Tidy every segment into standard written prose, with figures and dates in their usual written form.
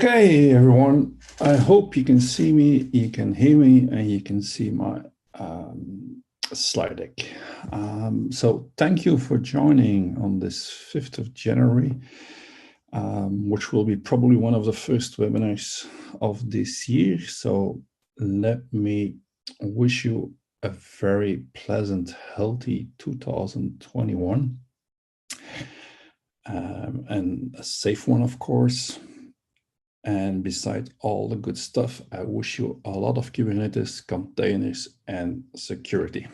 Okay, everyone. I hope you can see me, you can hear me, and you can see my slide deck. So thank you for joining on this 5th of January, which will be probably one of the first webinars of this year. So let me wish you a very pleasant, healthy 2021, and a safe one, of course. And beside all the good stuff, I wish you a lot of Kubernetes, containers, and security.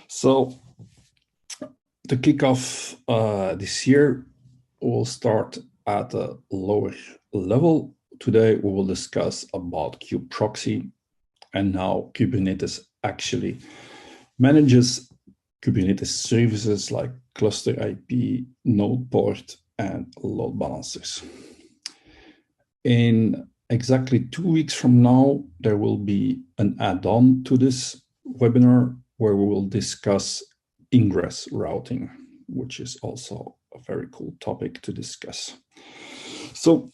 So to kick off this year, we'll start at a lower level. Today, we will discuss about Kube-Proxy and how Kubernetes actually manages Kubernetes services like CluserIP, NodePort, and load balancers. In exactly 2 weeks from now, there will be an add-on to this webinar where we will discuss ingress routing, which is also a very cool topic to discuss. So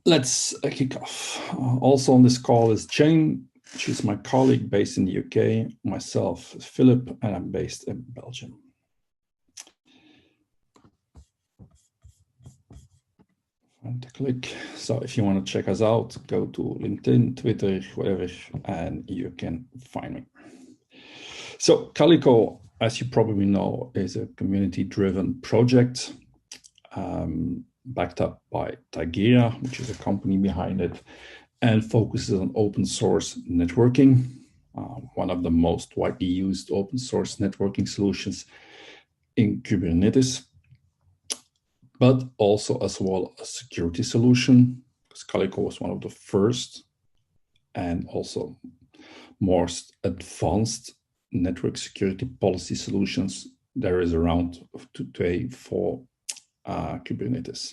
let's kick off. Also on this call is Jane. She's my colleague based in the UK, myself, Philip, and I'm based in Belgium. And click. So if you want to check us out, go to LinkedIn, Twitter, whatever, and you can find me. So Calico, as you probably know, is a community-driven project backed up by Tigera, which is a company behind it, and focuses on open source networking, one of the most widely used open source networking solutions in Kubernetes, but also as well a security solution, because Calico was one of the first and also most advanced network security policy solutions there is around today for Kubernetes.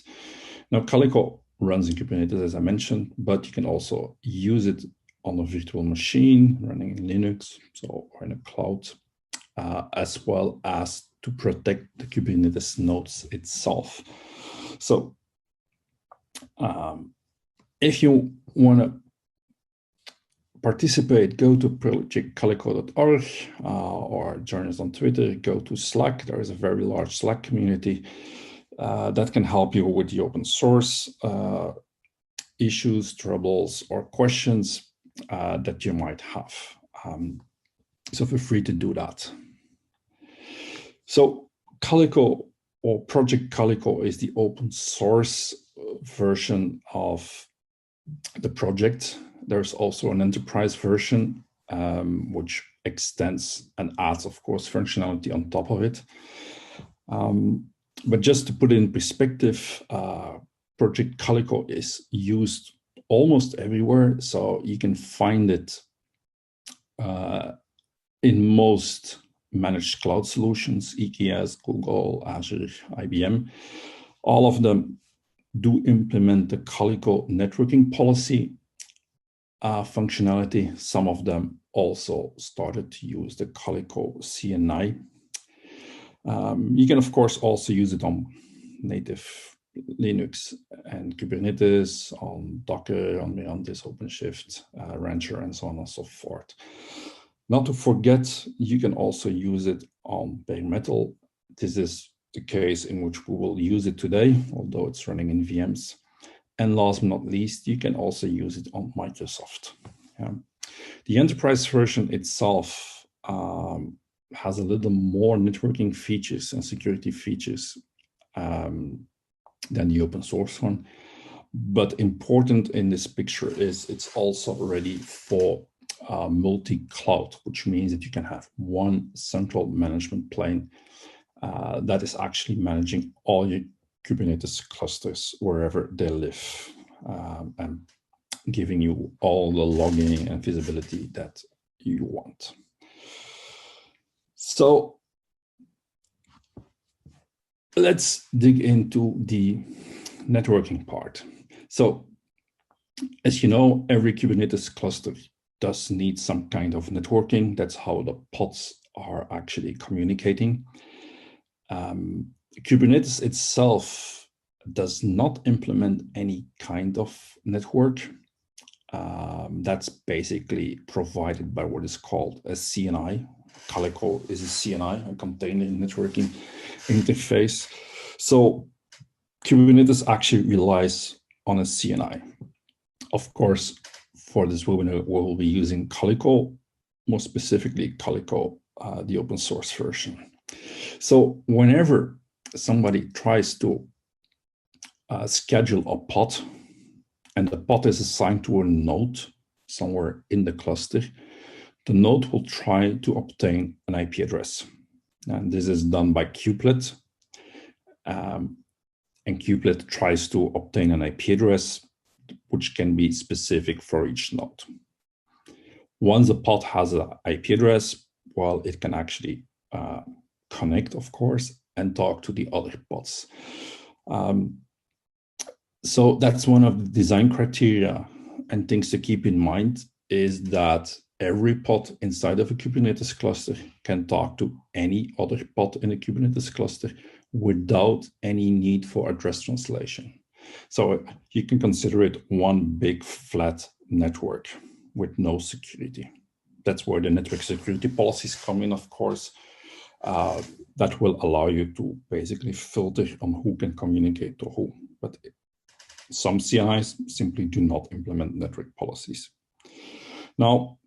Now, Calico runs in Kubernetes, as I mentioned, but you can also use it on a virtual machine running in Linux, so or in a cloud, as well as to protect the Kubernetes nodes itself. So if you want to participate, go to projectcalico.org or join us on Twitter, go to Slack. There is a very large Slack community that can help you with the open source issues, troubles, or questions that you might have. So feel free to do that. So Calico or Project Calico is the open source version of the project. There's also an enterprise version, which extends and adds, of course, functionality on top of it. But just to put it in perspective, Project Calico is used almost everywhere. So you can find it in most managed cloud solutions, EKS, Google, Azure, IBM. All of them do implement the Calico networking policy functionality. Some of them also started to use the Calico CNI. You can, of course, also use it on native Linux and Kubernetes, on Docker, on this OpenShift, Rancher, and so on and so forth. Not to forget, you can also use it on bare metal. This is the case in which we will use it today, although it's running in VMs. And last but not least, you can also use it on Microsoft. The enterprise version itself has a little more networking features and security features than the open source one. But important in this picture is it's also ready for multi-cloud, which means that you can have one central management plane that is actually managing all your Kubernetes clusters wherever they live, and giving you all the logging and visibility that you want. So let's dig into the networking part. So as you know, every Kubernetes cluster does need some kind of networking. That's how the pods are actually communicating. Kubernetes itself does not implement any kind of network. That's basically provided by what is called a CNI. Calico is a CNI, a container networking interface. So Kubernetes actually relies on a CNI. Of course, for this webinar, we'll be using Calico, more specifically Calico, the open source version. So whenever somebody tries to schedule a pod, and the pod is assigned to a node somewhere in the cluster, the node will try to obtain an IP address. And this is done by kubelet. And kubelet tries to obtain an IP address, which can be specific for each node. Once a pod has an IP address, well, it can actually connect, of course, and talk to the other pods. So that's one of the design criteria and things to keep in mind is that every pod inside of a Kubernetes cluster can talk to any other pod in a Kubernetes cluster without any need for address translation. So you can consider it one big flat network with no security. That's where the network security policies come in, of course. That will allow you to basically filter on who can communicate to who. But some CNIs simply do not implement network policies. Now,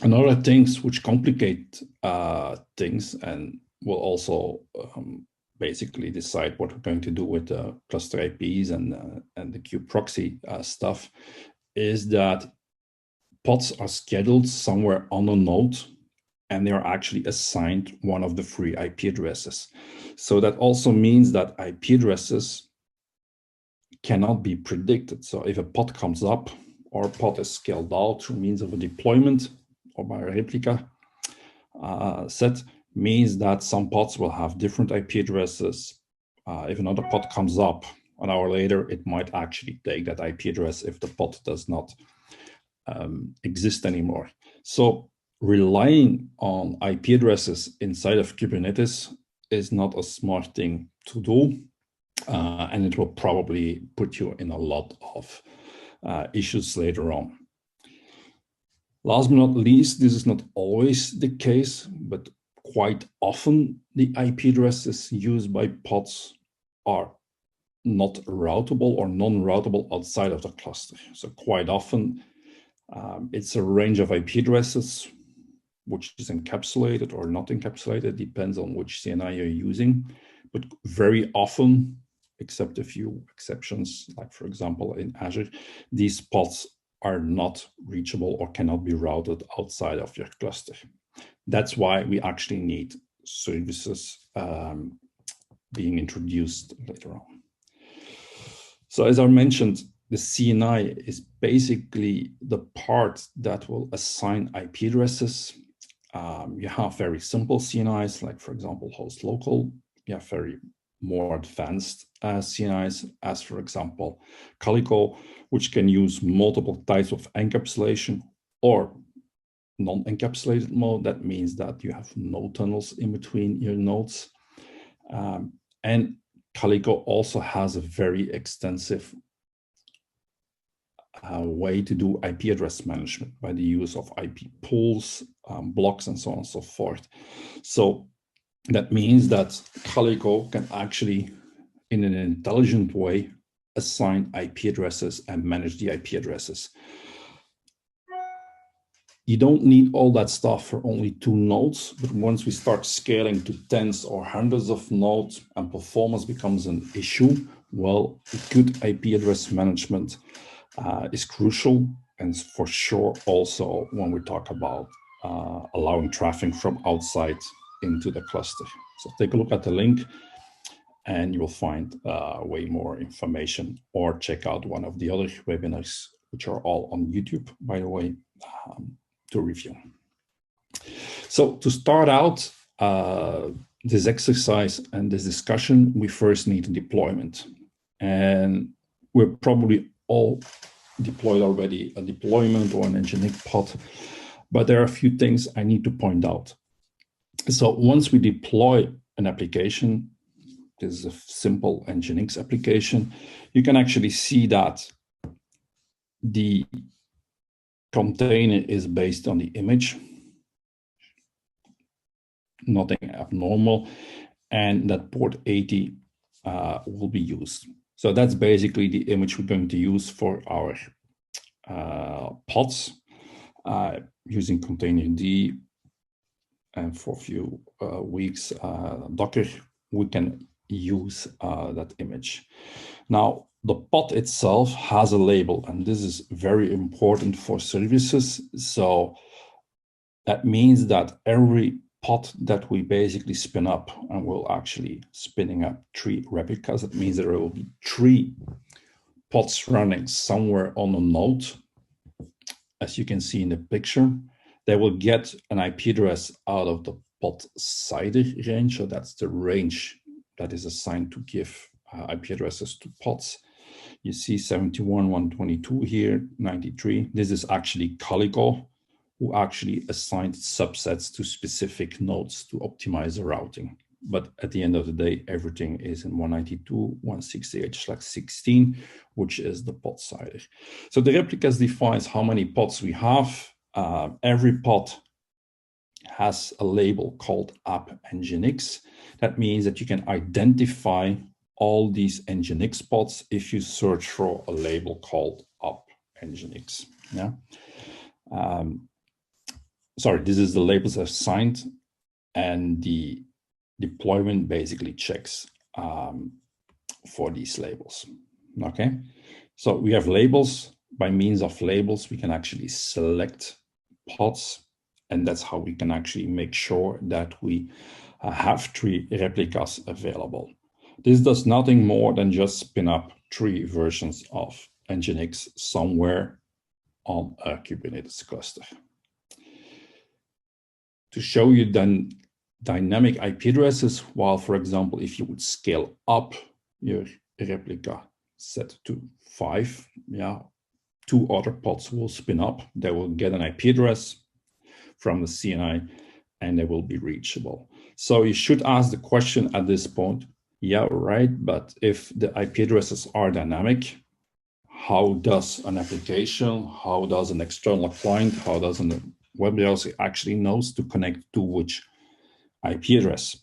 another things which complicate things and will also basically decide what we're going to do with the cluster IPs and the Kube-Proxy stuff is that pods are scheduled somewhere on a node and they are actually assigned one of the free IP addresses. So that also means that IP addresses cannot be predicted. So if a pod comes up or a pod is scaled out through means of a deployment or by a replica set, means that some pods will have different IP addresses. If another pod comes up an hour later, it might actually take that IP address if the pod does not exist anymore. So relying on IP addresses inside of Kubernetes is not a smart thing to do. And it will probably put you in a lot of issues later on. Last but not least, this is not always the case, but quite often the IP addresses used by pods are not routable or non-routable outside of the cluster. So quite often it's a range of IP addresses which is encapsulated or not encapsulated, depends on which CNI you're using, but very often, except a few exceptions, like for example in Azure, these pods are not reachable or cannot be routed outside of your cluster. That's why we actually need services being introduced later on. So as I mentioned, the CNI is basically the part that will assign IP addresses. You have very simple CNIs, like for example, host local. You have very more advanced CNIs, as for example, Calico, which can use multiple types of encapsulation or non-encapsulated mode. That means that you have no tunnels in between your nodes. And Calico also has a very extensive way to do IP address management by the use of IP pools, blocks, and so on and so forth. So that means that Calico can actually, in an intelligent way, assign IP addresses and manage the IP addresses. You don't need all that stuff for only 2 nodes, but once we start scaling to tens or hundreds of nodes and performance becomes an issue, well, good IP address management is crucial, and for sure also when we talk about allowing traffic from outside into the cluster. So take a look at the link and you will find way more information, or check out one of the other webinars, which are all on YouTube, by the way, to review. So to start out this exercise and this discussion, we first need a deployment. And we're probably all deployed already a deployment or an nginx pod, but there are a few things I need to point out. So once we deploy an application, this is a simple Nginx application, you can actually see that the container is based on the image, nothing abnormal, and that port 80 will be used. So that's basically the image we're going to use for our pods using containerd, and for a few weeks Docker, we can use that image. Now, the pod itself has a label, and this is very important for services. So that means that every pod that we basically spin up, and we're actually spinning up 3 replicas, that means there will be 3 pods running somewhere on a node. As you can see in the picture, they will get an IP address out of the pod CIDR range. So that's the range that is assigned to give IP addresses to pods. You see 71, 122 here, 93. This is actually Calico, who actually assigned subsets to specific nodes to optimize the routing. But at the end of the day, everything is in 192.168/16, which is the pod CIDR. So the replicas defines how many pods we have. Every pod has a label called app Nginx. That means that you can identify all these Nginx pods if you search for a label called app Nginx. Yeah. Sorry, this is the labels assigned, and the deployment basically checks for these labels. Okay, so we have labels. By means of labels, we can actually select pods, and that's how we can actually make sure that we have 3 replicas available. This does nothing more than just spin up 3 versions of Nginx somewhere on a Kubernetes cluster. To show you then dynamic IP addresses, while, for example, if you would scale up your replica set to 5, yeah, 2 other pods will spin up. They will get an IP address from the CNI, and they will be reachable. So you should ask the question at this point, yeah, right, but if the IP addresses are dynamic, how does an application, how does an external client, how does a web browser actually knows to connect to which IP address?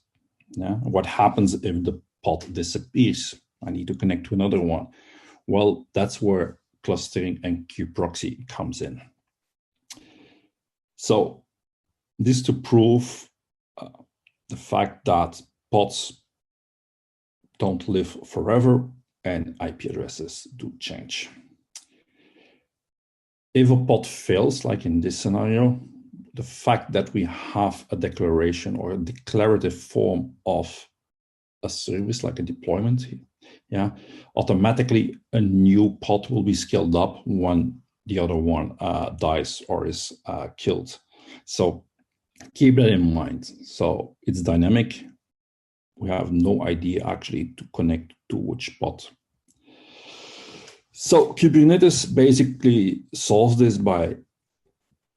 Yeah? What happens if the pod disappears? I need to connect to another one. Well, that's where clustering and Kube-Proxy comes in. So this to prove the fact that pods don't live forever and IP addresses do change. If a pod fails, like in this scenario, the fact that we have a declaration or a declarative form of a service, like a deployment, yeah, automatically a new pod will be scaled up when the other one dies or is killed. So keep that in mind. So it's dynamic. We have no idea actually to connect to which pod. So Kubernetes basically solves this by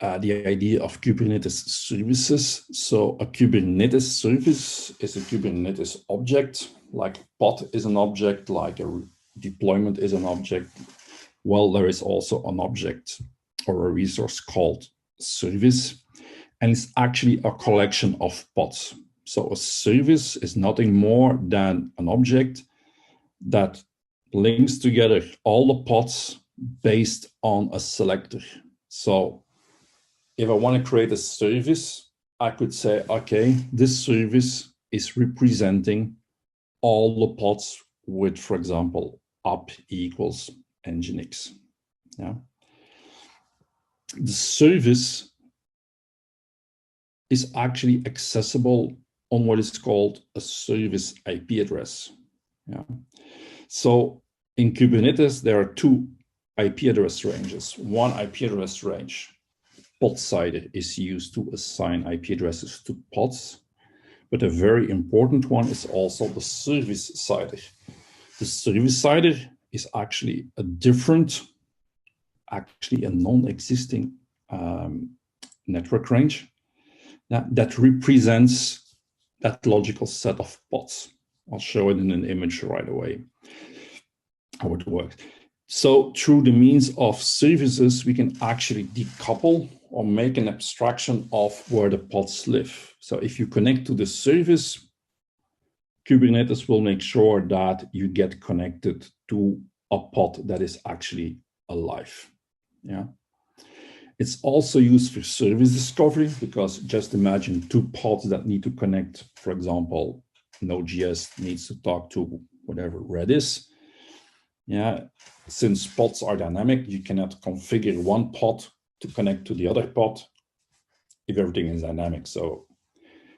the idea of Kubernetes services. So a Kubernetes service is a Kubernetes object, like a pod is an object, like a deployment is an object. Well, there is also an object or a resource called service, and it's actually a collection of pods. So a service is nothing more than an object that links together all the pods based on a selector. So if I want to create a service, I could say, okay, this service is representing all the pods with, for example, app equals Nginx. Yeah. The service is actually accessible on what is called a service IP address. Yeah. So in Kubernetes, there are 2 IP address ranges. One IP address range, pod CIDR, is used to assign IP addresses to pods, but a very important one is also the service CIDR. The service CIDR is actually a different, actually a non-existing network range that represents that logical set of pods. I'll show it in an image right away, how it works. So through the means of services, we can actually decouple or make an abstraction of where the pods live. So if you connect to the service, Kubernetes will make sure that you get connected to a pod that is actually alive. Yeah. It's also used for service discovery, because just imagine two pods that need to connect. For example, Node.js needs to talk to whatever red is. Yeah, since pods are dynamic, you cannot configure one pod to connect to the other pod if everything is dynamic. So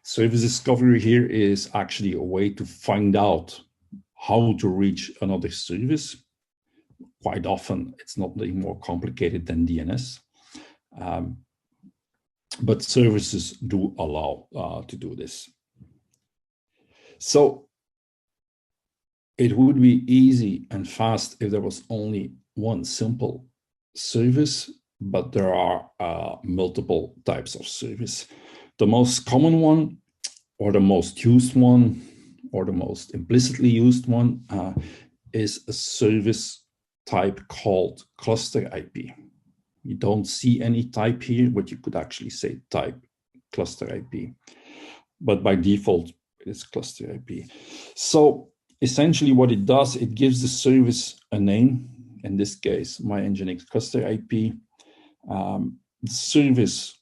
service discovery here is actually a way to find out how to reach another service. Quite often, it's not any more complicated than DNS. But services do allow to do this. So it would be easy and fast if there was only one simple service, but there are multiple types of service. The most common one, or the most used one, or the most implicitly used one is a service type called ClusterIP. You don't see any type here, but you could actually say type ClusterIP. But by default, it's ClusterIP. So essentially what it does, it gives the service a name. In this case, my Nginx ClusterIP. The service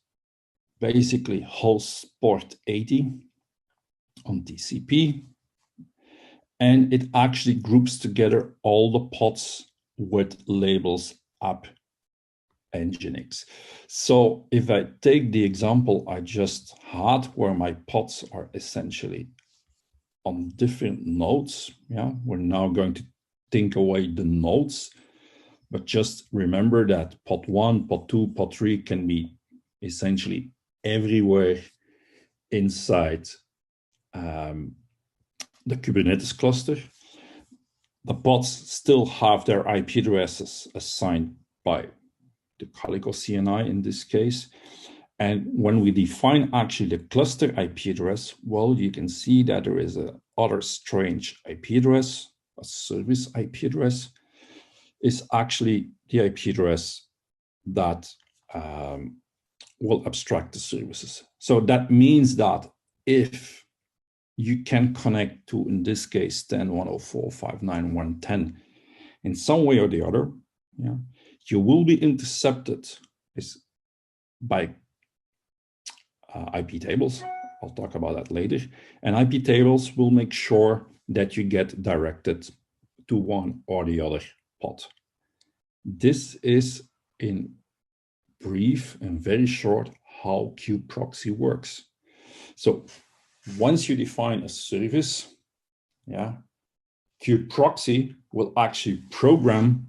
basically hosts port 80 on TCP. And it actually groups together all the pods with labels app Nginx. So if I take the example I just had, where my pods are essentially on different nodes, yeah, we're now going to think away the nodes, but just remember that pod 1, pod 2, pod 3 can be essentially everywhere inside the Kubernetes cluster. The pods still have their IP addresses assigned by the Calico CNI in this case. And when we define actually the cluster IP address, well, you can see that there is a other strange IP address, a service IP address, is actually the IP address that will abstract the services. So that means that if you can connect to, in this case, 10.104.59.110 in some way or the other, yeah, you will be intercepted by Iptables. I'll talk about that later. And Iptables will make sure that you get directed to one or the other pod. This is, in brief and very short, how Kube-Proxy works. So once you define a service, yeah, Kube-Proxy will actually program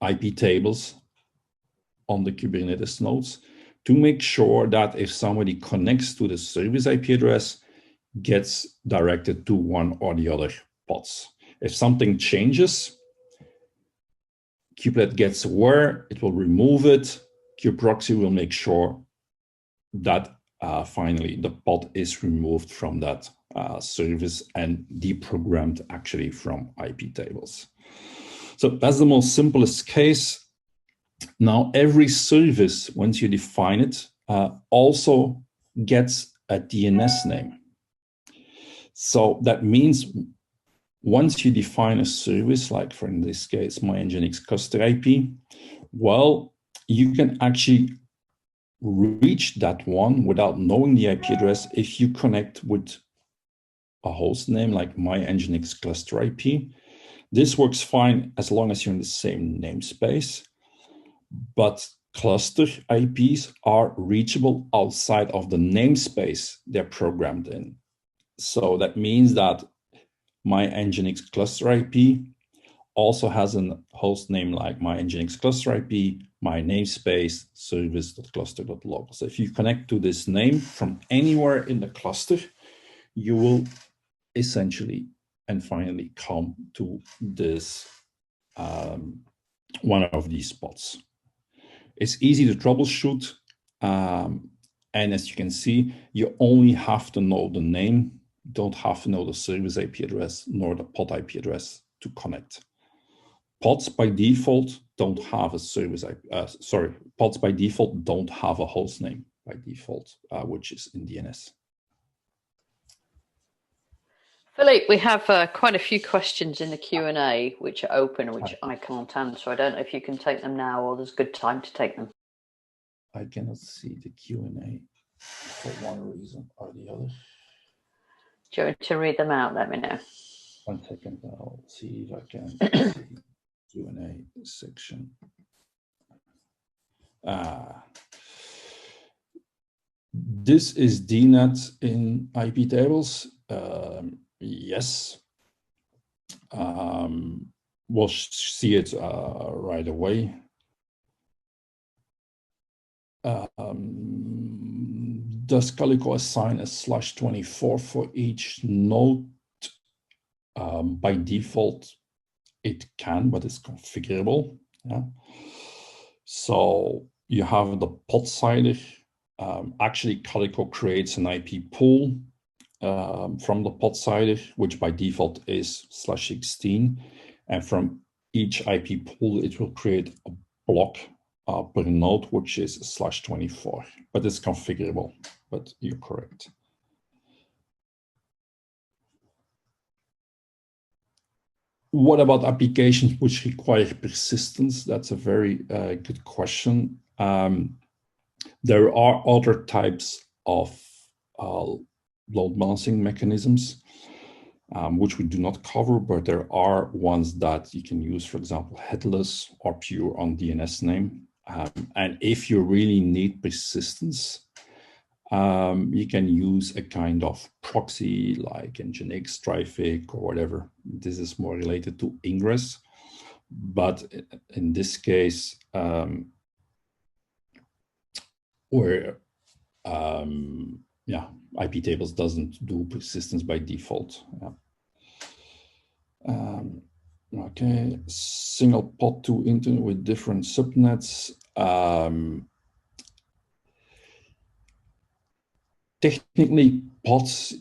Iptables on the Kubernetes nodes to make sure that if somebody connects to the service IP address, gets directed to one or the other pods. If something changes, kubelet gets aware, it will remove it. Kube-Proxy will make sure that finally the pod is removed from that service and deprogrammed actually from Iptables. So that's the most simplest case. Now, every service, once you define it, also gets a DNS name. So that means once you define a service, like for in this case, my Nginx ClusterIP, well, you can actually reach that one without knowing the IP address if you connect with a host name like my Nginx ClusterIP. This works fine as long as you're in the same namespace, but cluster IPs are reachable outside of the namespace they're programmed in. So that means that my Nginx ClusterIP also has a host name like my Nginx ClusterIP, my namespace service.cluster.log. So if you connect to this name from anywhere in the cluster, you will essentially and finally come to this one of these spots. It's easy to troubleshoot. And as you can see, you only have to know the name don't have to know the service IP address nor the pod IP address to connect. Pods by default don't have a service IP, pods by default don't have a host name by default, which is in DNS. Philippe, we have quite a few questions in the Q&A which are open, which I can't answer. I don't know if you can take them now or there's good time to take them. I cannot see the Q&A for one reason or the other. Do you want to read them out? Let me know. 1 second, I'll see if I can see Q&A section. This is DNet in Iptables. Yes. We'll see it right away. Does Calico assign a /24 for each node? By default, it can, but it's configurable. Yeah. So you have the pod sider. Actually, Calico creates an IP pool from the pod sider, which by default is /16. And from each IP pool, it will create a block per node, which is /24. But it's configurable, but you're correct. What about applications which require persistence? That's a very good question. There are other types of load balancing mechanisms, which we do not cover, but there are ones that you can use, for example, headless or pure on DNS name. And if you really need persistence, you can use a kind of proxy like Nginx, Traffic, or whatever. This is more related to ingress. But in this case, where Iptables doesn't do persistence by default. Yeah. Okay, single pod to internet with different subnets. Technically,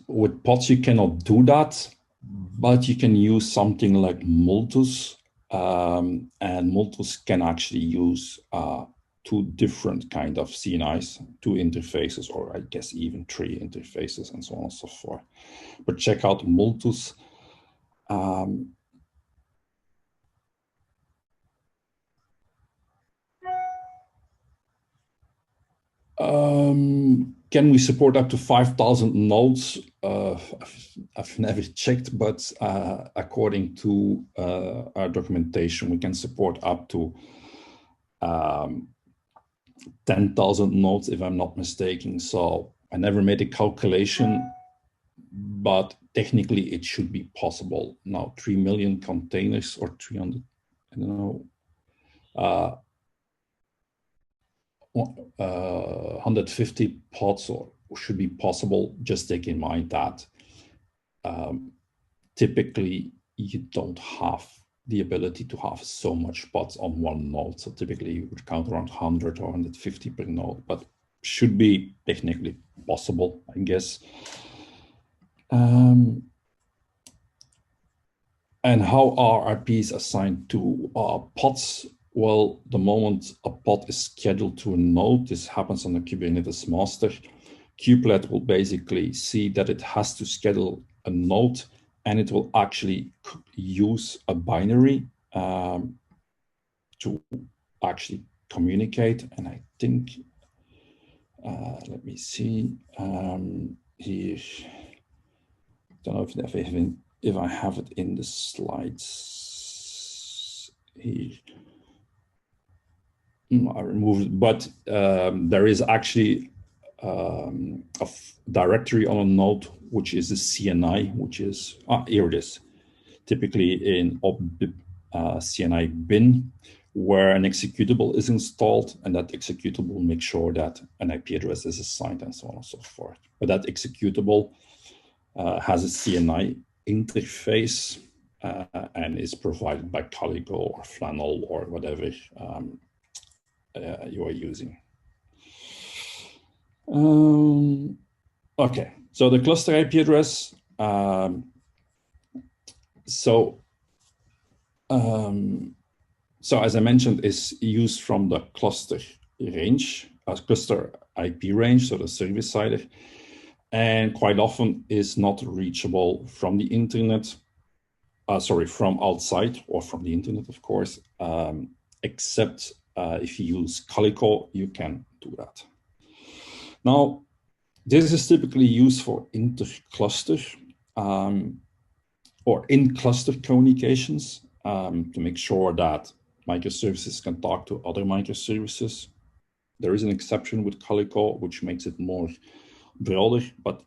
with pods you cannot do that, but you can use something like Multus, and Multus can actually use two different kind of CNIs, two interfaces, or I guess even three interfaces, and so on and so forth. But check out Multus. Can we support up to 5,000 nodes? I've never checked, but according to our documentation, we can support up to 10,000 nodes, if I'm not mistaken. So I never made a calculation, but technically it should be possible. Now, 3 million containers or 300, I don't know, 150 pods should be possible. Just take in mind that typically you don't have the ability to have so much pods on one node. So typically you would count around 100 or 150 per node, but should be technically possible, I guess. And how are IPs assigned to pods? Well, the moment a pod is scheduled to a node, this happens on the Kubernetes master, kubelet will basically see that it has to schedule a node, and it will actually use a binary to actually communicate. And I think, let me see here. I don't know if I have it in the slides here. I removed it, but there is actually a directory on a node, which is a CNI, which is, here it is, typically in CNI bin, where an executable is installed, and that executable makes sure that an IP address is assigned and so on and so forth. But that executable has a CNI interface and is provided by Calico or Flannel or whatever you are using. Okay, so the cluster IP address So as I mentioned, is used from the cluster range, cluster IP range, so the service side, and quite often is not reachable from the internet, from outside or from the internet, of course, except if you use Calico, you can do that. Now, this is typically used for inter-cluster or in-cluster communications to make sure that microservices can talk to other microservices. There is an exception with Calico, which makes it more broader, but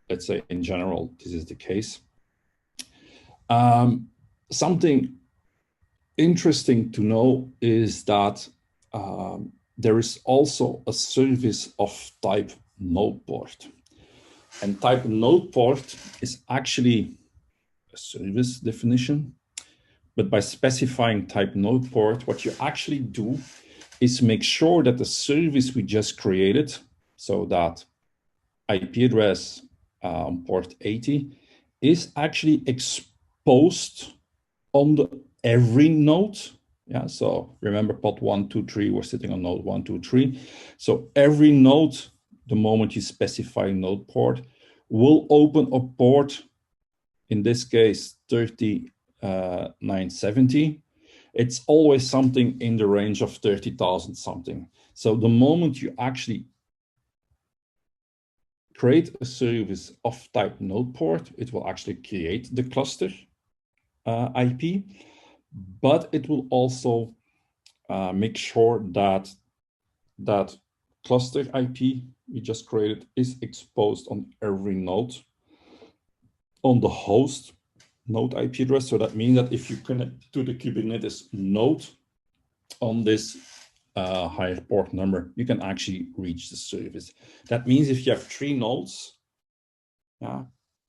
let's say in general, this is the case. Something interesting to know is that there is also a service of type NodePort. And type NodePort is actually a service definition. But by specifying type NodePort, what you actually do is make sure that the service we just created, so that IP address on port 80, is actually exposed on every node. Yeah, so remember pod 1, 2, 3, we're sitting on node 1, 2, 3. So every node, the moment you specify node port, will open a port, in this case 3970. It's always something in the range of 30,000 something. So the moment you actually create a service of type NodePort, it will actually create the cluster IP, but it will also make sure that that cluster IP we just created is exposed on every node on the host node IP address. So that means that if you connect to the Kubernetes node on this higher port number, you can actually reach the service. That means if you have 3 nodes,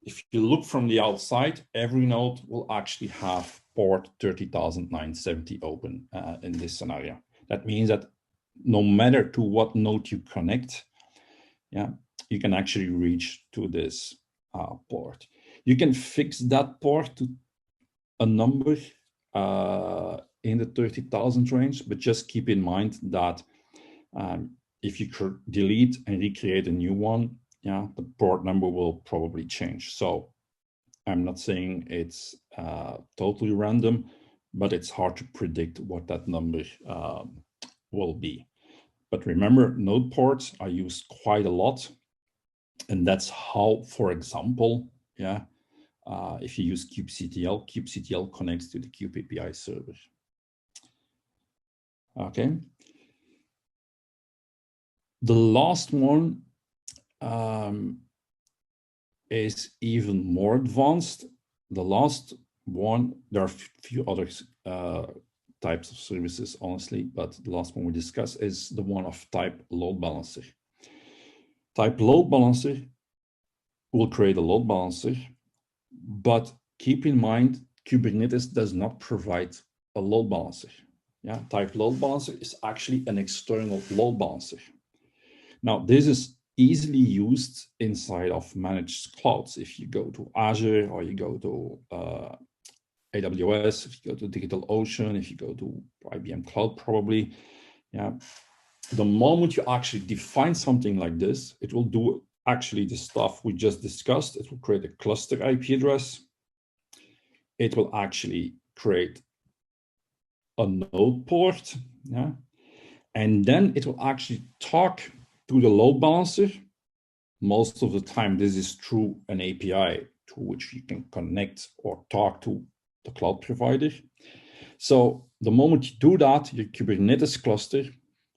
if you look from the outside, every node will actually have port 30,970 open in this scenario. That means that no matter to what node you connect, you can actually reach to this port. You can fix that port to a number in the 30,000 range, but just keep in mind that if you delete and recreate a new one, the port number will probably change. So I'm not saying it's totally random, but it's hard to predict what that number will be. But remember, node ports are used quite a lot. And that's how, for example, if you use kubectl, kubectl connects to the kube API server. Okay. The last one is even more advanced. The last one, there are a few other types of services, honestly, but the last one we discuss is the one of type load balancer. Type load balancer will create a load balancer, but keep in mind, Kubernetes does not provide a load balancer. Type load balancer is actually an external load balancer. Now, this is easily used inside of managed clouds. If you go to Azure or you go to AWS, if you go to DigitalOcean, if you go to IBM Cloud, probably, the moment you actually define something like this, it will do actually the stuff we just discussed. It will create a cluster IP address. It will actually create a node port, and then it will actually talk to the load balancer. Most of the time, this is through an API to which you can connect or talk to the cloud provider. So the moment you do that, your Kubernetes cluster,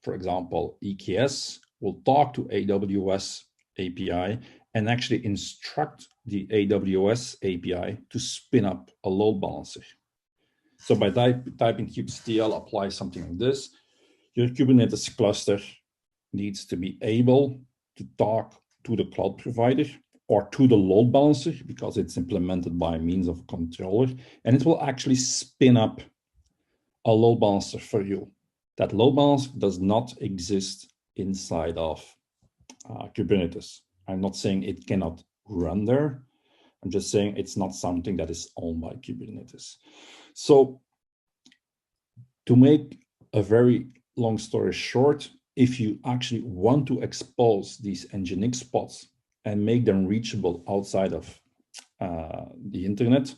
for example, EKS, will talk to AWS API and actually instruct the AWS API to spin up a load balancer. So by typing kubectl, apply something like this, your Kubernetes cluster needs to be able to talk to the cloud provider or to the load balancer because it's implemented by means of a controller, and it will actually spin up a load balancer for you. That load balancer does not exist inside of Kubernetes. I'm not saying it cannot run there, I'm just saying it's not something that is owned by Kubernetes. So to make a very long story short, if you actually want to expose these Nginx pods and make them reachable outside of the internet,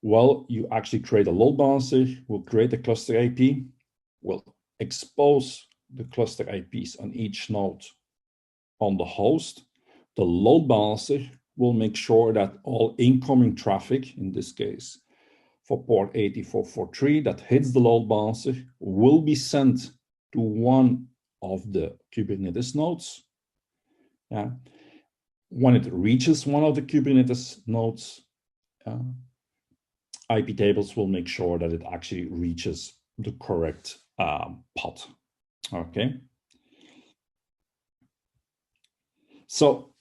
well, you actually create a load balancer, will create a cluster IP, will expose the cluster IPs on each node on the host. The load balancer will make sure that all incoming traffic, in this case, for port 8443 that hits the load balancer will be sent to one of the Kubernetes nodes. Yeah. When it reaches one of the Kubernetes nodes, Iptables will make sure that it actually reaches the correct pod. Okay. So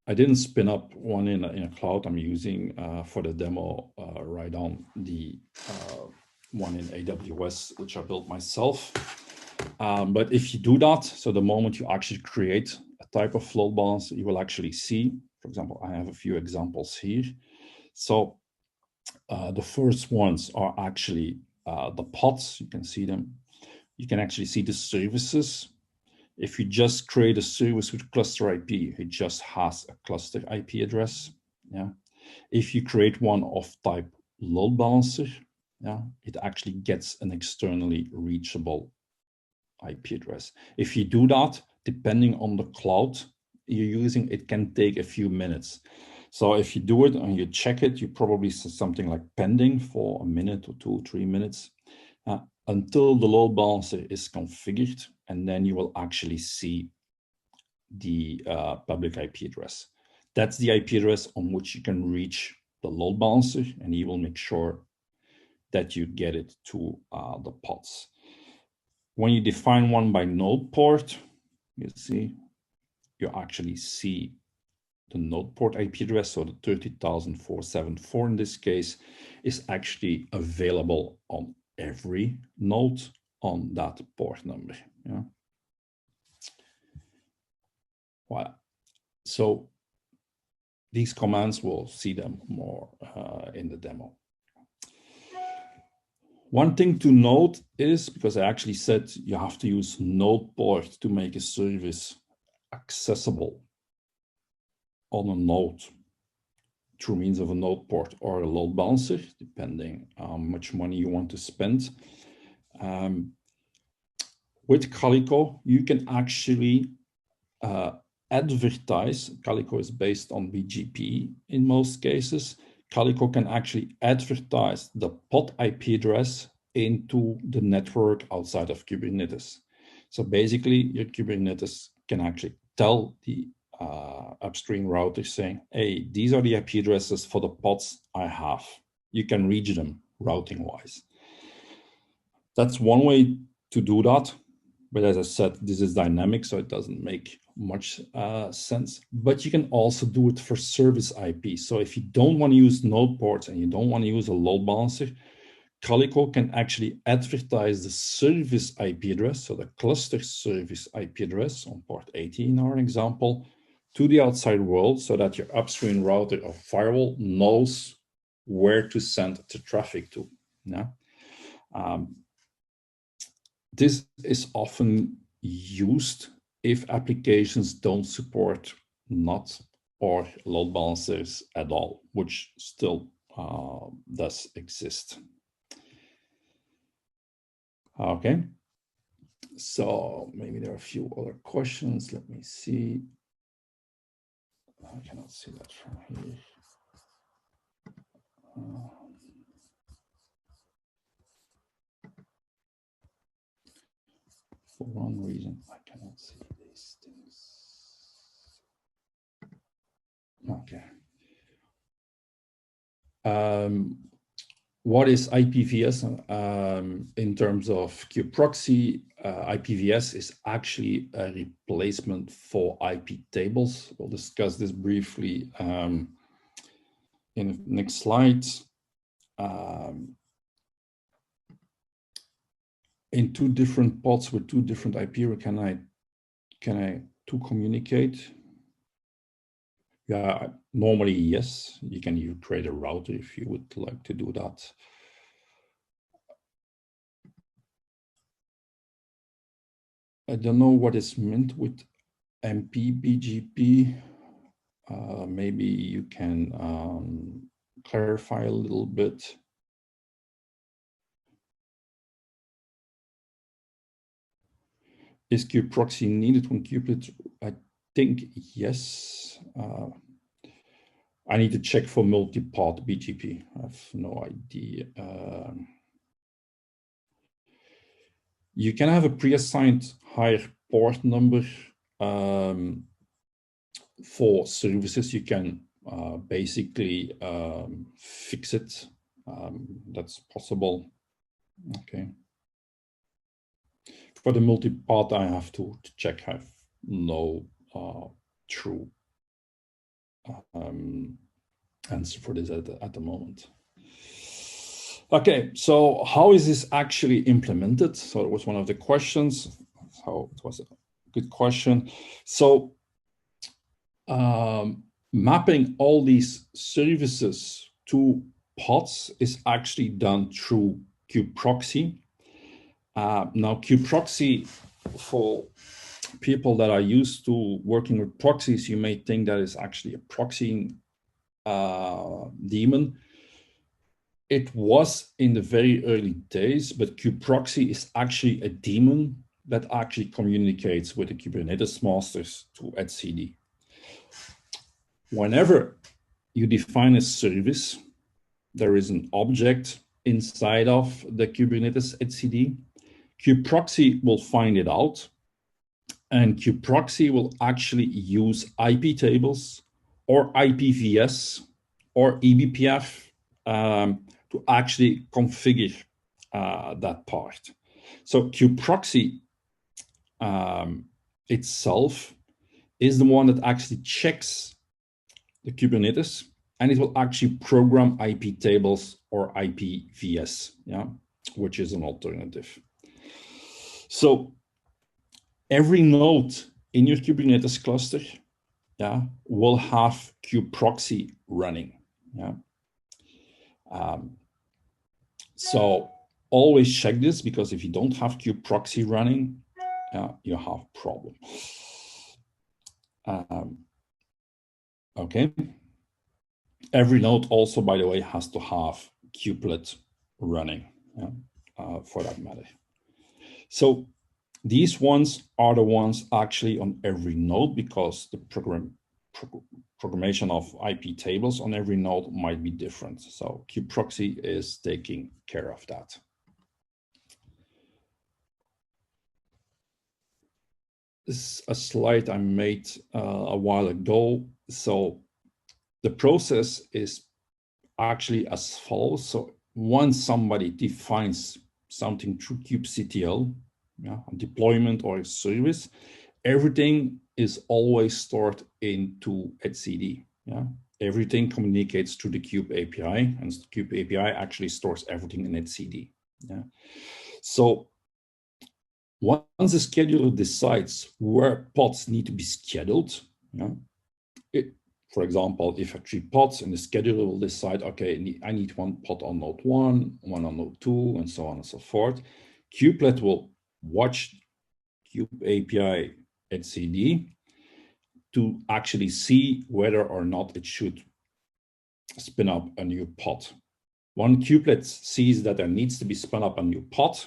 I didn't spin up one in a cloud. I'm using for the demo right on the one in AWS, which I built myself. But if you do that, so the moment you actually create a type of load balancer, you will actually see, for example, I have a few examples here. So the first ones are actually the pods. You can see them. You can actually see the services. If you just create a service with cluster IP, it just has a cluster IP address. Yeah. If you create one of type load balancer, yeah, it actually gets an externally reachable IP address. If you do that, depending on the cloud you're using, it can take a few minutes. So if you do it and you check it, you probably see something like pending for a minute or 2 or 3 minutes until the load balancer is configured, and then you will actually see the public IP address. That's the IP address on which you can reach the load balancer, and he will make sure that you get it to the pods. When you define one by NodePort, you see, you actually see the NodePort IP address, so the 30,474 in this case, is actually available on every node on that port number. Yeah. Well, so these commands, we'll see them more in the demo. One thing to note is, because I actually said you have to use NodePort to make a service accessible on a node through means of a NodePort or a load balancer, depending how much money you want to spend. With Calico, you can actually advertise. Calico is based on BGP in most cases. Calico can actually advertise the pod IP address into the network outside of Kubernetes. So basically, your Kubernetes can actually tell the upstream router saying, hey, these are the IP addresses for the pods I have. You can reach them routing-wise. That's one way to do that. But as I said, this is dynamic, so it doesn't make much sense. But you can also do it for service IP. So if you don't want to use NodePort and you don't want to use a load balancer, Calico can actually advertise the service IP address, so the cluster service IP address on port 80 in our example, to the outside world, so that your upstream router or firewall knows where to send the traffic to. Yeah. This is often used if applications don't support NOT or load balancers at all, which still does exist. Okay, so maybe there are a few other questions. Let me see. I cannot see that from here. For one reason, I cannot see these things. Okay. What is IPVS? In terms of Kube-Proxy, IPVS is actually a replacement for Iptables. We'll discuss this briefly in the next slides. In two different pods with two different IP, can I to communicate? Yeah, normally, yes. You can even create a router if you would like to do that. I don't know what is meant with MP-BGP. Maybe you can clarify a little bit. Is Kube-Proxy needed when kubelet? I think yes. I need to check for multi-part BGP. I have no idea. You can have a pre-assigned higher port number for services. You can basically fix it. That's possible. Okay. For the multi-part, I have to check. I have no true answer for this at the moment. Okay, so how is this actually implemented? So it was one of the questions. So it was a good question. So mapping all these services to pods is actually done through Kube-Proxy. Now, Kube-Proxy, for people that are used to working with proxies, you may think that is actually a proxying daemon. It was in the very early days, but Kube-Proxy is actually a daemon that actually communicates with the Kubernetes masters to etcd. Whenever you define a service, there is an object inside of the Kubernetes etcd. Kube-Proxy will find it out, and Kube-Proxy will actually use Iptables or IPVS or eBPF to actually configure that part. So Kube-Proxy itself is the one that actually checks the Kubernetes, and it will actually program Iptables or IPVS, yeah, which is an alternative. So every node in your Kubernetes cluster, yeah, will have Kube-Proxy running, yeah. So always check this, because if you don't have Kube-Proxy running, you have a problem. Okay. Every node also, by the way, has to have kubelet running, for that matter. So these ones are the ones actually on every node, because the programmation of Iptables on every node might be different. So Kube-Proxy is taking care of that. This is a slide I made a while ago. So the process is actually as follows. So once somebody defines something through kubectl, a deployment or a service, everything is always stored into etcd. Everything communicates through the Kube API, and the Kube API actually stores everything in etcd. So once the scheduler decides where pods need to be scheduled, for example, if I have 3 pods, and the scheduler will decide, okay, I need 1 pod on node 1, 1 on node 2, and so on and so forth. Kubelet will watch Kube API etcd to actually see whether or not it should spin up a new pod. When Kubelet sees that there needs to be spun up a new pod,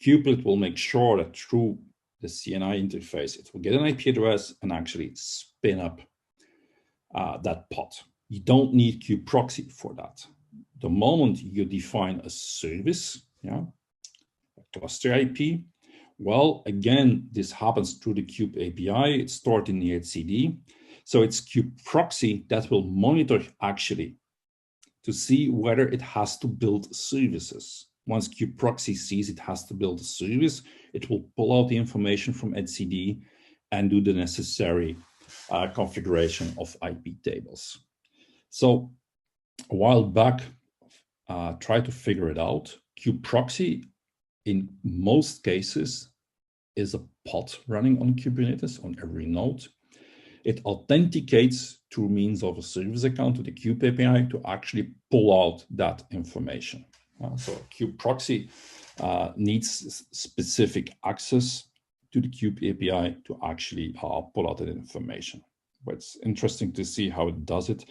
Kubelet will make sure that through the CNI interface, it will get an IP address and actually spin up that pod. You don't need Kube-Proxy for that. The moment you define a service, a cluster IP, well, again, this happens through the Kube API. It's stored in the etcd. So it's Kube-Proxy that will monitor actually to see whether it has to build services. Once Kube-Proxy sees it has to build a service, it will pull out the information from etcd and do the necessary configuration of Iptables. So a while back, try to figure it out. Kube-Proxy, in most cases, is a pod running on Kubernetes on every node. it authenticates through means of a service account to the Kube API to actually pull out that information. So Kube-Proxy needs specific access to the Kube API to actually pull out that information. But it's interesting to see how it does it.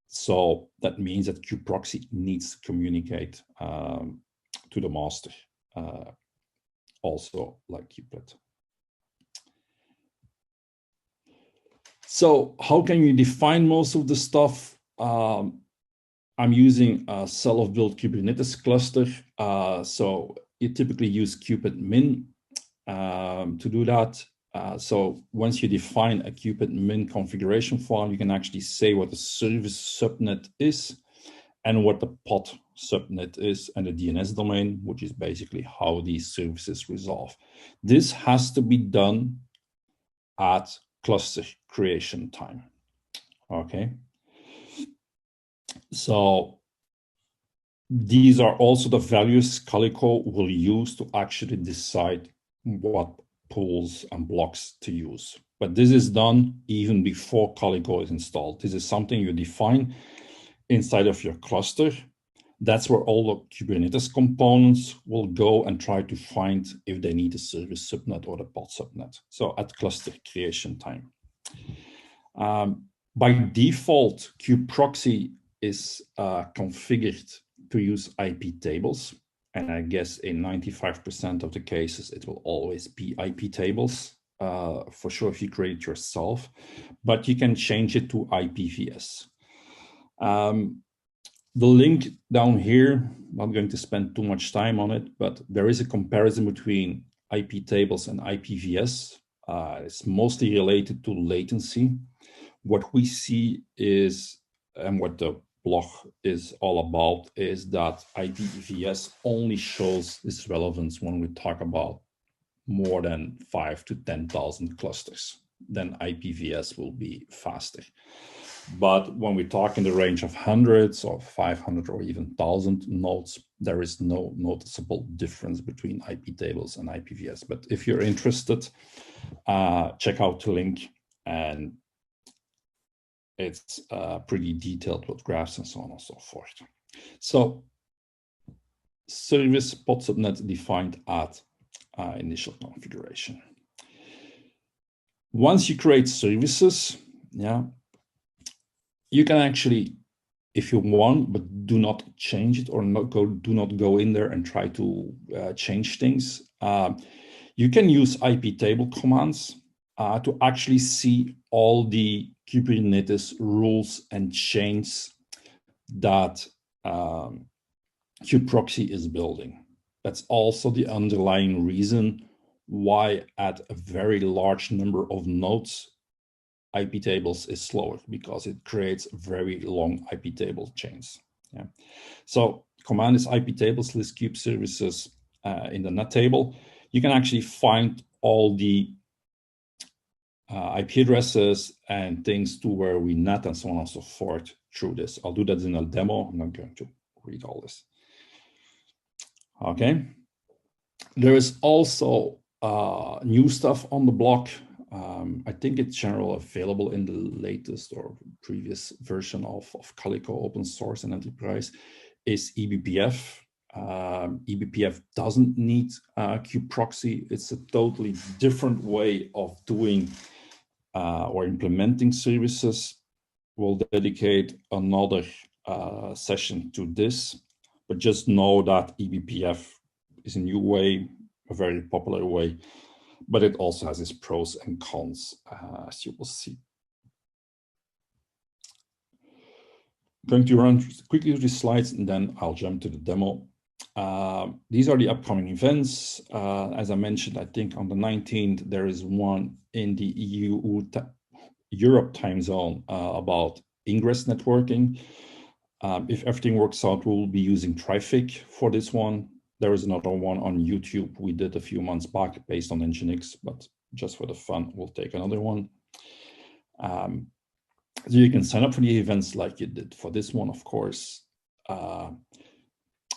So that means that Kube-Proxy needs to communicate to the master, also like kubelet. So how can you define most of the stuff? I'm using a self-built Kubernetes cluster. So you typically use kubeadmin to do that. So once you define a kubeadmin configuration file, you can actually say what the service subnet is and what the pod subnet is and the DNS domain, which is basically how these services resolve. This has to be done at cluster creation time. Okay. So these are also the values Calico will use to actually decide what pools and blocks to use. But this is done even before Calico is installed. This is something you define inside of your cluster. That's where all the Kubernetes components will go and try to find if they need a service subnet or the pod subnet. So at cluster creation time. By default, Kube-Proxy is configured to use Iptables. And I guess in 95% of the cases, it will always be Iptables, for sure if you create it yourself, but you can change it to IPVS. The link down here, not going to spend too much time on it, but there is a comparison between Iptables and IPVS. It's mostly related to latency. What we see is, and what the blog is all about, is that IPVS only shows its relevance when we talk about more than 5 to 10,000 clusters. Then IPVS will be faster. But when we talk in the range of hundreds or 500 or even 1,000 nodes, there is no noticeable difference between Iptables and IPVS. But if you're interested, check out the link, and it's pretty detailed with graphs and so on and so forth. So service pod subnet defined at initial configuration. Once you create services, you can actually, if you want, but do not change it or do not go in there and try to change things. You can use Iptable commands to actually see all the Kubernetes rules and chains that Kube-Proxy is building. That's also the underlying reason why at a very large number of nodes, Iptables is slower, because it creates very long Iptable chains. So command is Iptables list kube services in the net table. You can actually find all the IP addresses and things to where we net and so on and so forth through this. I'll do that in a demo. I'm not going to read all this. Okay. There is also new stuff on the block. I think it's generally available in the latest or previous version of Calico open source and enterprise, is eBPF. eBPF doesn't need Kube-Proxy. It's a totally different way of doing or implementing services. We'll dedicate another session to this, but just know that eBPF is a new way, a very popular way, but it also has its pros and cons, as you will see. Going to run quickly through these slides, and then I'll jump to the demo. These are the upcoming events. As I mentioned, I think on the 19th, there is one in the Europe time zone about ingress networking. If everything works out, we'll be using Traffic for this one. There is another one on YouTube we did a few months back based on Nginx, but just for the fun, we'll take another one. So you can sign up for the events like you did for this one, of course.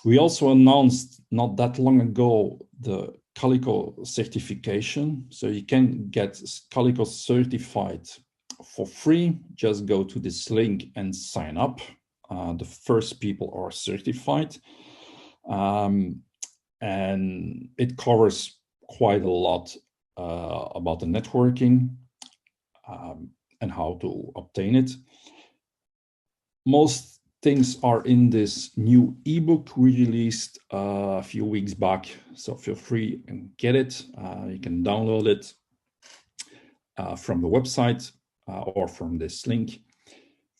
We also announced not that long ago the Calico certification. So you can get Calico certified for free. Just go to this link and sign up. The first people are certified. And it covers quite a lot about the networking and how to obtain it. Most things are in this new ebook we released a few weeks back, so feel free and get it. You can download it from the website or from this link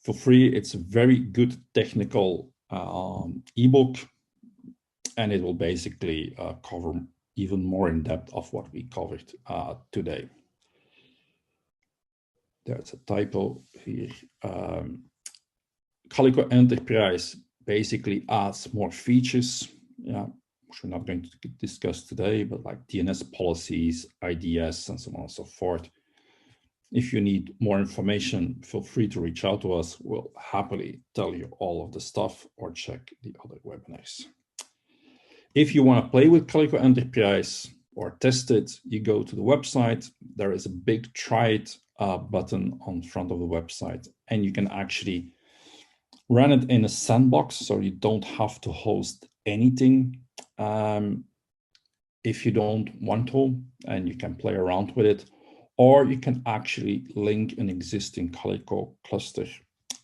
for free. It's a very good technical ebook, and it will basically cover even more in depth of what we covered today. There's a typo here. Calico Enterprise basically adds more features, which we're not going to discuss today, but like DNS policies, IDS, and so on and so forth. If you need more information, feel free to reach out to us. We'll happily tell you all of the stuff or check the other webinars. If you want to play with Calico Enterprise or test it, you go to the website. There is a big try it button on front of the website, and you can actually run it in a sandbox, so you don't have to host anything if you don't want to, and you can play around with it, or you can actually link an existing Calico cluster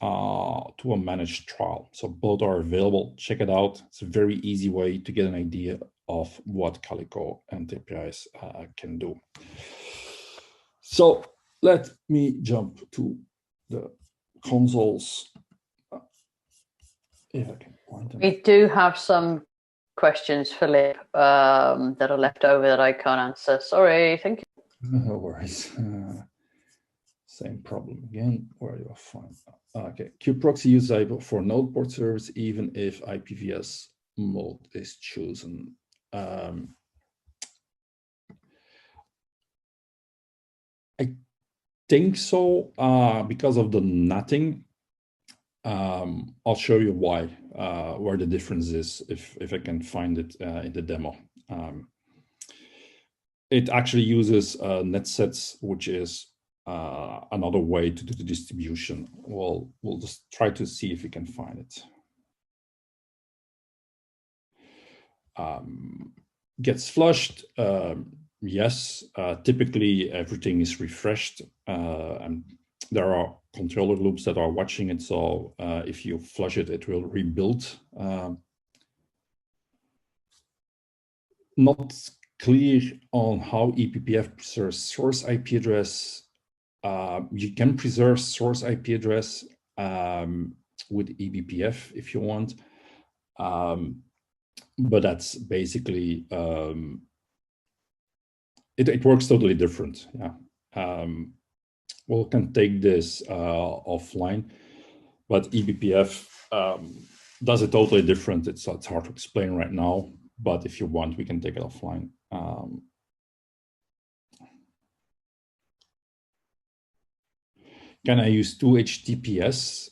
to a managed trial. So both are available. Check it out. It's a very easy way to get an idea of what Calico Enterprise can do. So let me jump to the consoles. If I can point them. We do have some questions, Philip, that are left over that I can't answer. Sorry, thank you. No worries. Same problem again. Where do I find? Okay, Kube-Proxy uses Iptables for NodePort service, even if IPVS mode is chosen. I think so, because of the NATing. I'll show you why, where the difference is, if I can find it in the demo. It actually uses netsets, which is another way to do the distribution. We'll just try to see if we can find it. Gets flushed. Yes, typically everything is refreshed, and there are controller loops that are watching it. So if you flush it, it will rebuild. Not clear on how eBPF preserves source IP address. You can preserve source IP address with eBPF if you want, but that's basically it works totally different. Yeah. We can take this offline, but eBPF does it totally different. It's hard to explain right now, but if you want, we can take it offline. Can I use 2 HTTPS?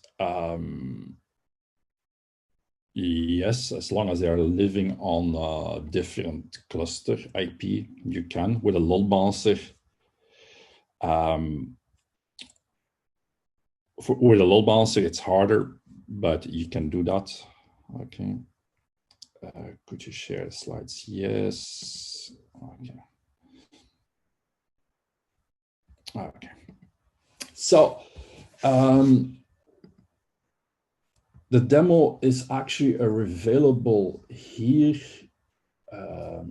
Yes, as long as they are living on a different cluster IP, you can with a load balancer. With a load balancer, it's harder, but you can do that. Okay. Could you share the slides? Yes. Okay. Okay. So the demo is actually available here.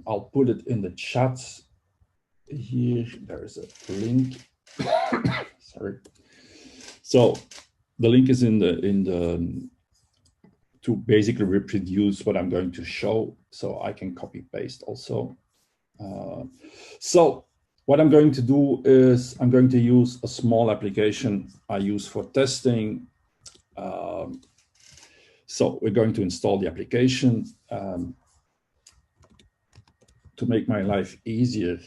I'll put it in the chat here. There's a link. Sorry. So the link is in the to basically reproduce what I'm going to show, so I can copy paste also. So what I'm going to do is I'm going to use a small application I use for testing. So we're going to install the application. To make my life easier,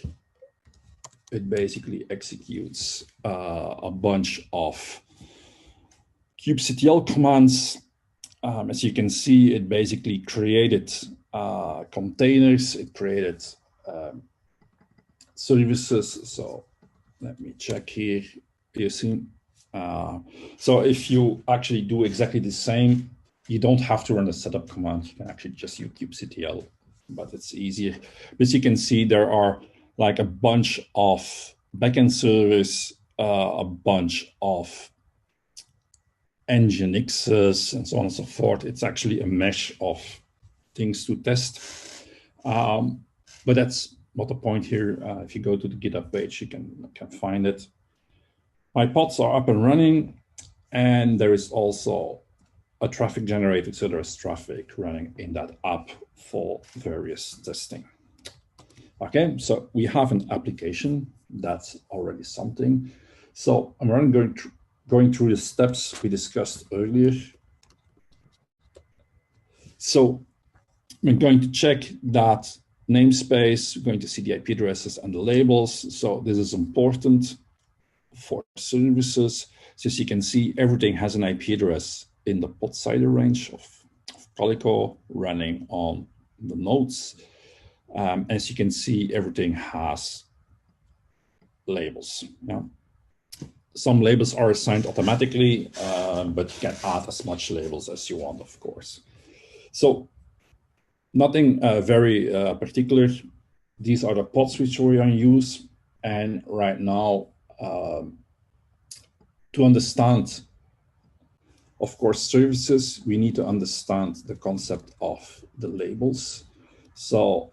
it basically executes a bunch of kubectl commands. As you can see, it basically created containers. It created services. So let me check here. You see, so if you actually do exactly the same, you don't have to run the setup command. You can actually just use kubectl, but it's easier. But you can see there are like a bunch of backend service, a bunch of Nginxes, and so on and so forth. It's actually a mesh of things to test. But that's not the point here. If you go to the GitHub page, you can find it. My pods are up and running, and there is also a traffic generator, so there's traffic running in that app for various testing. Okay, so we have an application. That's already something. So I'm going through the steps we discussed earlier. So I'm going to check that namespace. We're going to see the IP addresses and the labels. So this is important for services. So as you can see, everything has an IP address in the pod CIDR range of Calico running on the nodes. As you can see, everything has labels. Yeah. Some labels are assigned automatically, but you can add as much labels as you want, of course. So nothing very particular. These are the pods which we are in use. And right now, to understand, of course, services, we need to understand the concept of the labels. So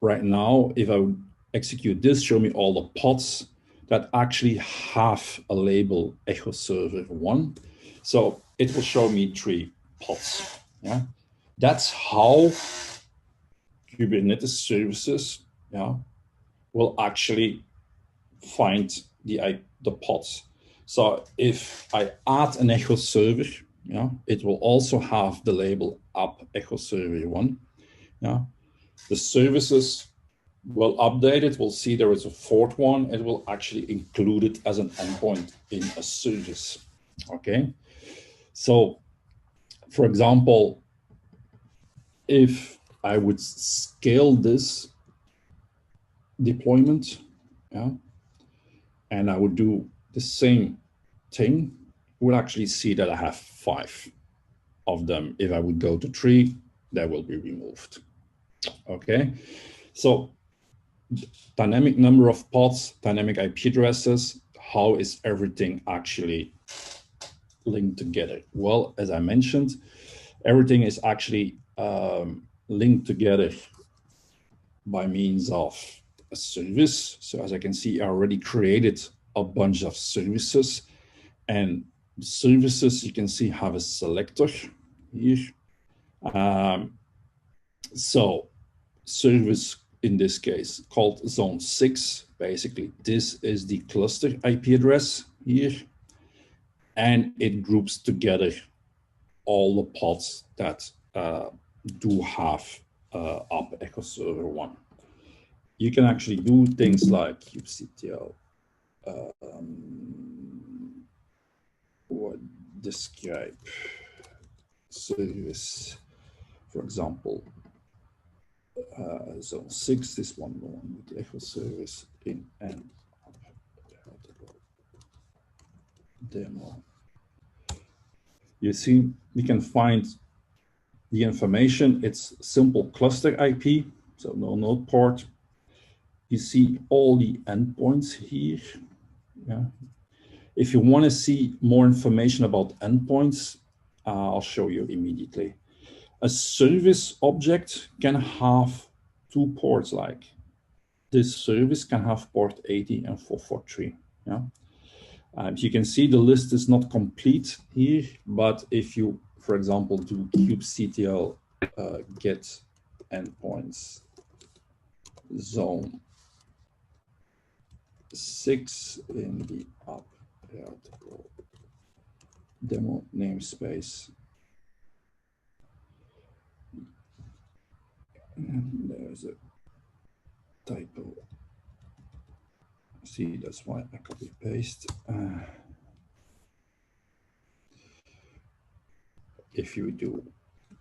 right now, if I would execute this, show me all the pods that actually have a label echo server 1. So it will show me 3 pods. Yeah, that's how Kubernetes services, yeah, will actually find the pods. So if I add an echo server, yeah, it will also have the label app echo server 1. Yeah, the services will update it. We'll see there is a 4th one. It will actually include it as an endpoint in a service. Okay. So, for example, if I would scale this deployment, yeah, and I would do the same thing, we'll actually see that I have 5 of them. If I would go to 3, they will be removed. Okay, so dynamic number of pods, dynamic IP addresses, how is everything actually linked together? Well, as I mentioned, everything is actually linked together by means of a service. So as I can see, I already created a bunch of services, and services you can see have a selector here. So service in this case called zone 6. Basically, this is the cluster IP address here, and it groups together all the pods that do have app echo server 1. You can actually do things like kubectl or describe service, for example, zone 6, this one with the echo service in and demo. You see, we can find the information. It's simple cluster IP, so no NodePort. You see all the endpoints here. Yeah. If you want to see more information about endpoints, I'll show you immediately. A service object can have 2 ports, like this service can have port 80 and 443. Yeah. You can see the list is not complete here, but if you, for example, do kubectl get endpoints zone 6 in the app article demo namespace, and there's a typo. See, that's why I copy paste. If you do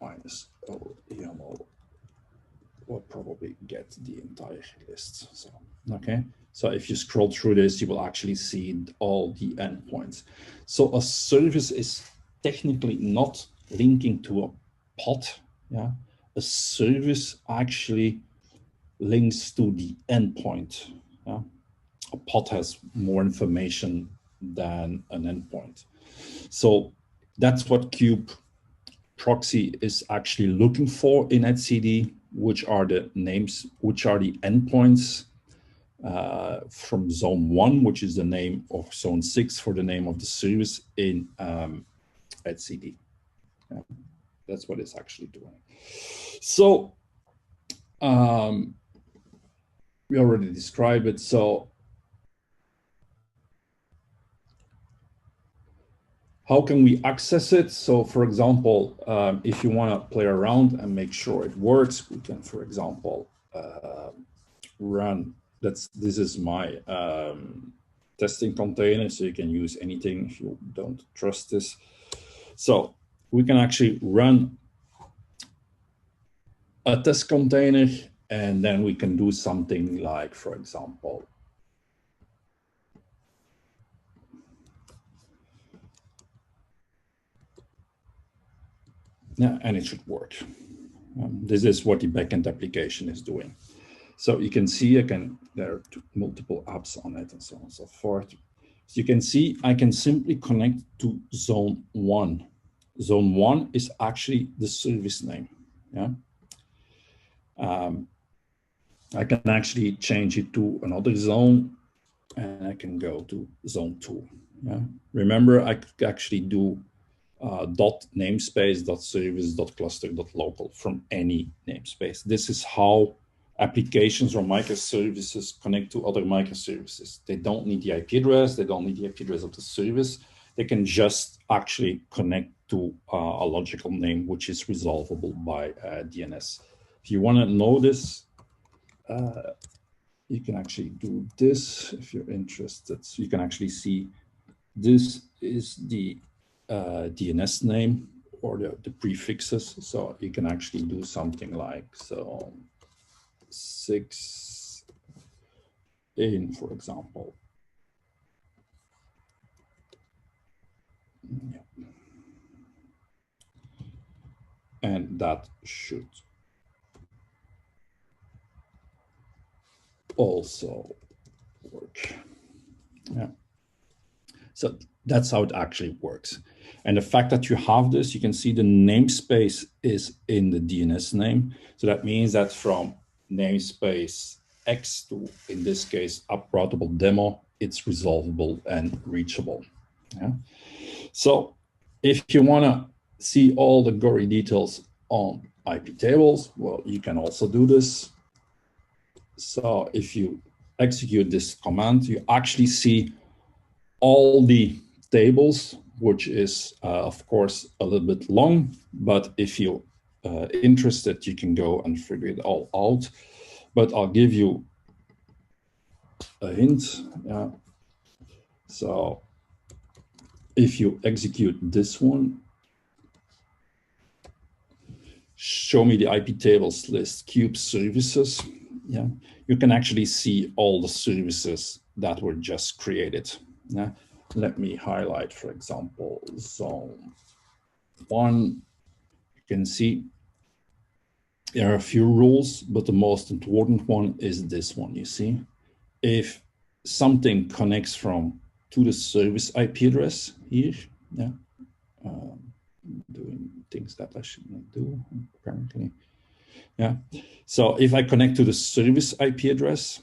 -o YAML will probably get the entire list. So, okay. So if you scroll through this, you will actually see all the endpoints. So a service is technically not linking to a pod. Yeah. A service actually links to the endpoint. Yeah. A pod has more information than an endpoint. So that's what Kube-Proxy is actually looking for in etcd, which are the names, which are the endpoints from zone 1, which is the name of zone 6 for the name of the service in etcd. Yeah, that's what it's actually doing. So we already described it. So how can we access it? So for example, if you want to play around and make sure it works, we can, for example, run, this is my testing container, so you can use anything if you don't trust this. So we can actually run a test container, and then we can do something like, for example, yeah, and it should work. This is what the backend application is doing. So you can see, there are multiple apps on it and so on and so forth. So you can see, I can simply connect to zone 1. Zone 1 is actually the service name. Yeah. I can actually change it to another zone, and I can go to zone 2. Yeah. Remember, I could actually do dot namespace, dot service, dot cluster, dot local from any namespace. This is how applications or microservices connect to other microservices. They don't need the IP address. They don't need the IP address of the service. They can just actually connect to a logical name, which is resolvable by DNS. If you want to know this, you can actually do this if you're interested. So you can actually see this is the DNS name or the prefixes. So you can actually do something like, so 6 in, for example. Yeah. And that should also work. Yeah. So that's how it actually works. And the fact that you have this, you can see the namespace is in the DNS name. So that means that from namespace X to, in this case, uproutable demo, it's resolvable and reachable. Yeah. So if you want to see all the gory details on Iptables, well, you can also do this. So if you execute this command, you actually see all the tables, which is, of course, a little bit long, but if you're interested, you can go and figure it all out. But I'll give you a hint. Yeah. So if you execute this one, show me the Iptables list, Kube services. Yeah, you can actually see all the services that were just created. Yeah. Let me highlight, for example, zone 1. You can see there are a few rules, but the most important one is this one. You see, if something connects to the service IP address here, yeah, doing things that I should not do, apparently. Yeah. So if I connect to the service IP address,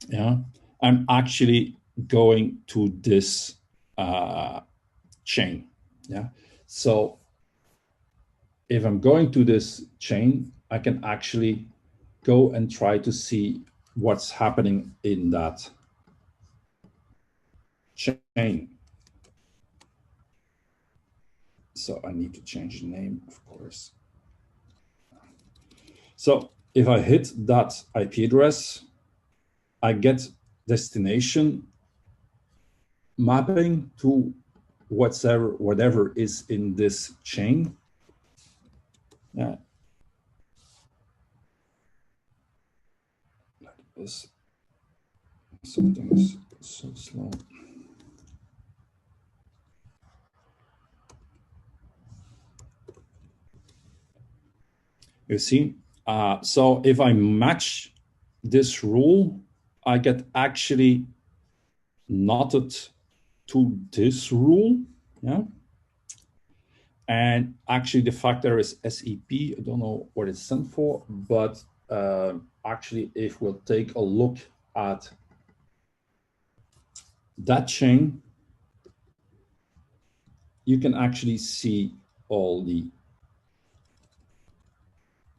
yeah, I'm actually going to this chain. Yeah. So if I'm going to this chain, I can actually go and try to see what's happening in that chain. So I need to change the name, of course. So if I hit that IP address, I get destination mapping to whatever is in this chain. Yeah. something is so slow. You see, so if I match this rule, I get actually knotted to this rule, yeah. And actually the factor is SEP. I don't know what it's sent for, but actually if we'll take a look at that chain, you can actually see all the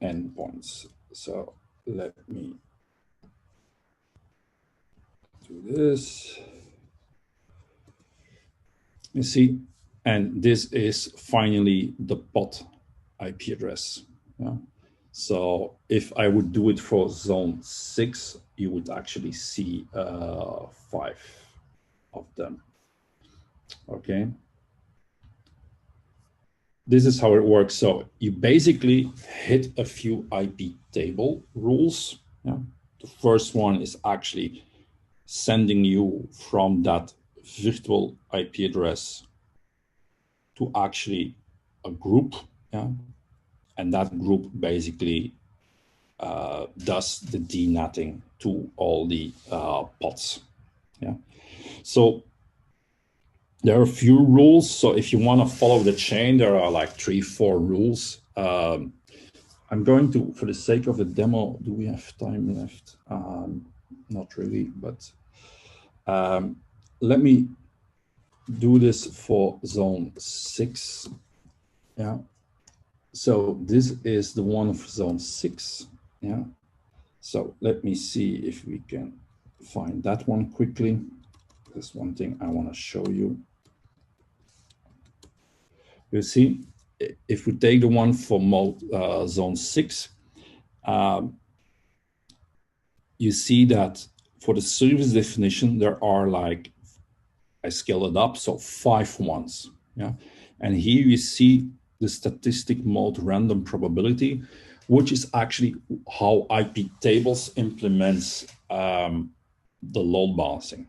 endpoints. So let me do this. You see, and this is finally the pod IP address. Yeah. So if I would do it for zone 6, you would actually see 5 of them. Okay. This is how it works. So you basically hit a few IP table rules. Yeah. The first one is actually sending you from that virtual IP address to actually a group. Yeah. And that group basically does the denetting to all the pods. Yeah. So there are a few rules. So if you want to follow the chain, there are like 3-4 rules. I'm going to, for the sake of the demo, do we have time left? Not really, but let me do this for zone 6. Yeah. So this is the one for zone 6. Yeah. So let me see if we can find that one quickly. There's one thing I want to show you. You see, if we take the one for zone 6, you see that for the service definition, there are like, I scale it up, so 5 ones. Yeah. And here you see the statistic mode random probability, which is actually how Iptables implements the load balancing.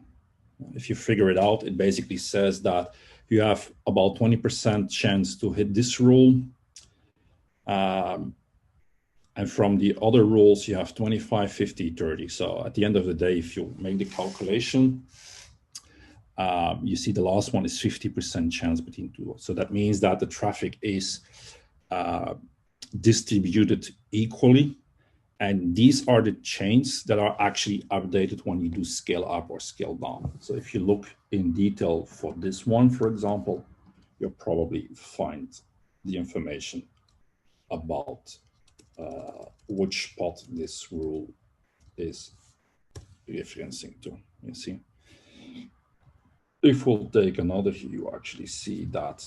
If you figure it out, it basically says that you have about 20% chance to hit this rule. And from the other rules, you have 25, 50, 30. So at the end of the day, if you make the calculation, you see the last one is 50% chance between two. So that means that the traffic is distributed equally. And these are the chains that are actually updated when you do scale up or scale down. So if you look in detail for this one, for example, you'll probably find the information about which pod this rule is referencing to, you see. If we'll take another, you actually see that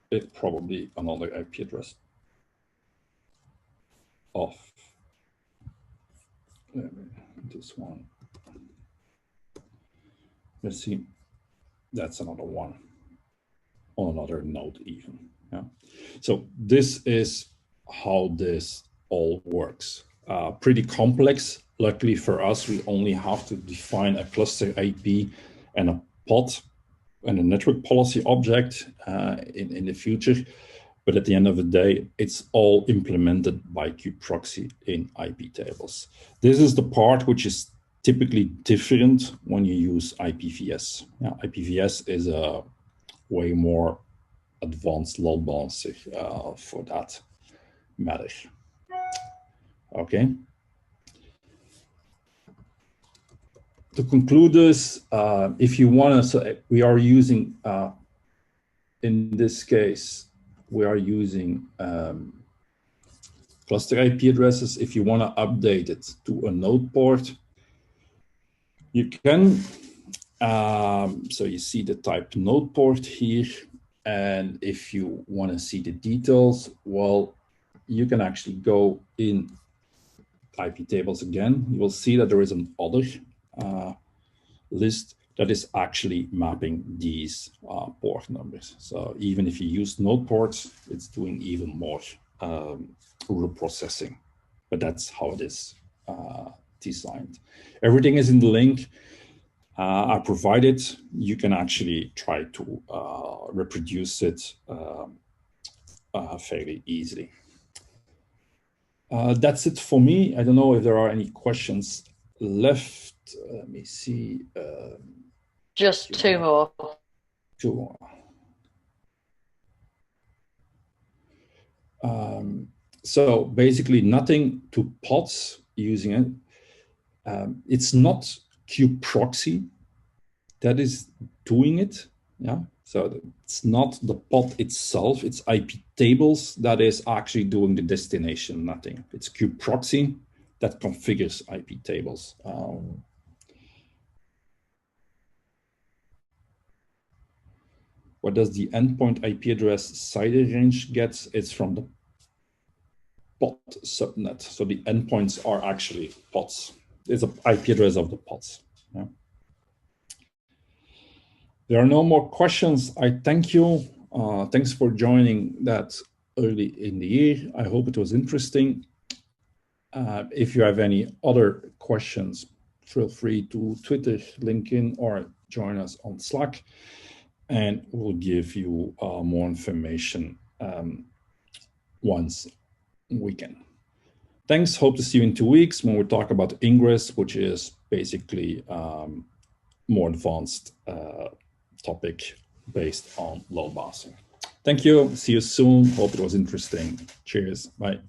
it's probably another IP address of this one. Let's see, that's another one on another node even. Yeah. So this is how this all works. Pretty complex. Luckily for us, we only have to define a cluster IP and a pod and a network policy object in the future. But at the end of the day, it's all implemented by Kube-Proxy in Iptables. This is the part which is typically different when you use IPVS. Yeah, IPVS is a way more advanced load balancer for that matter. Okay. To conclude this, if you want to, so we are using, in this case, we are using cluster IP addresses. If you want to update it to a NodePort, you can. So you see the type NodePort here. And if you want to see the details, well, you can actually go in Iptables again. You will see that there is an other list that is actually mapping these port numbers. So even if you use NodePorts, it's doing even more root processing. But that's how it is designed. Everything is in the link I provided. You can actually try to reproduce it fairly easily. That's it for me. I don't know if there are any questions left. Let me see. Just two more. Two more. So basically nothing to pods using it. It's not Kube-Proxy that is doing it. Yeah. So it's not the pod itself, it's Iptables that is actually doing the destination mapping. It's Kube-Proxy that configures Iptables. What does the endpoint IP address CIDR range get? It's from the pod subnet. So the endpoints are actually pods. It's an IP address of the pods. Yeah. There are no more questions. I thank you. Thanks for joining that early in the year. I hope it was interesting. If you have any other questions, feel free to Twitter, LinkedIn, or join us on Slack, and we'll give you more information once we can. Thanks. Hope to see you in 2 weeks when we talk about Ingress, which is basically more advanced topic based on load balancing. Thank you. See you soon. Hope it was interesting. Cheers. Bye.